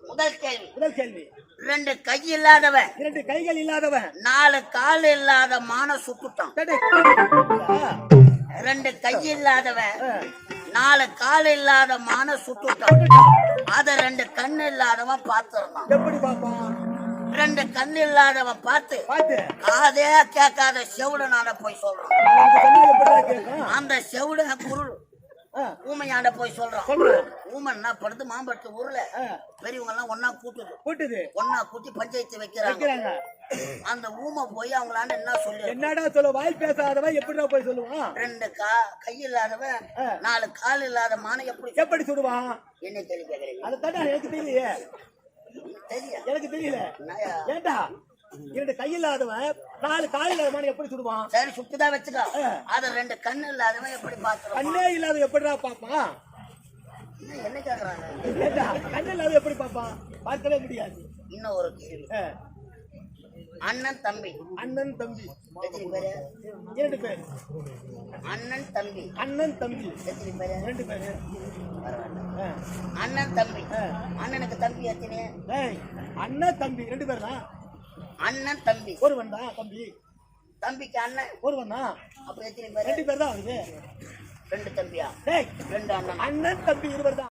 முதல் கேள்வி. ரெண்டு கை இல்லாதவன், இரண்டு கைகள் இல்லாதவன், நாலு கால் இல்லாத மான சுட்டுட்டான். ரெண்டு கை இல்லாதவன், நாலு கால் இல்லாத மான சுட்டுட்டான். அத ரெண்டு கண்ணு இல்லாதவன் பார்த்திருந்தான். எப்படி பாப்பான்? ரெண்டு கண்ணு இல்லாதவன் பார்த்து காதே கேட்காத செவுடனான போய் சொல்றான். அந்த செவுட குருள் ஊமையாண்ட போய் சொல்றான். ஊமன்னா படுத்து மாம்படுத்து ஊர்ல பெரியவங்க எல்லாம் ஒன்னா கூட்டுது ஒன்னா கூட்டி பஞ்சாயத்து வைக்கிறாங்க. அந்த ஊமை போய் அவங்களாண்ட என்ன சொல்லு, என்னடா சொல்ல, வாய் பேசாதவன் எப்படிடா போய் சொல்லுவான்? ரெண்டு கை இல்லாதவன், நாலு கால் இல்லாத மான எப்படி சொல்லுவான்? என்ன கேள்வி கேக்குறீங்க? அதை தட்டா எனக்கு தெரியலையே. எனக்கு தெரியல. ஏண்டா இரண்டு கை இல்லாதவன் நாலு கால் இல்லாதவன் எப்படி சுடுவான்? சரி சுட்டுதான் வச்சுக்கோ. அது ரெண்டு கண்ணு இல்லாதவன் எப்படி பாத்துறான்? கண்ணே இல்லாத எப்படிடா பாப்பான்? என்ன கேக்குறாங்க? கண்ணு இல்லாத எப்படி பாப்பான்? பார்க்கவே முடியாது. இன்னும் ஒரு கேள்வி. அண்ணன் தம்பி எத்தனை பேரு? இரண்டு பேர். அண்ணன் தம்பி எத்தனை பேரு? ரெண்டு பேரு. அண்ணன் தம்பி. அண்ணனுக்கு தம்பி எத்தனை? அண்ணன் தம்பி ரெண்டு பேர் தான். அண்ணன் தம்பி ஒருவன் தான். தம்பிக்கு அண்ணன் ஒருவன் தான். அப்ப எத்தனை பேர்? ரெண்டு பேர் தான். ரெண்டு தம்பியா? ரெண்டு அண்ணன். அண்ணன் தம்பி இருவர் தான்.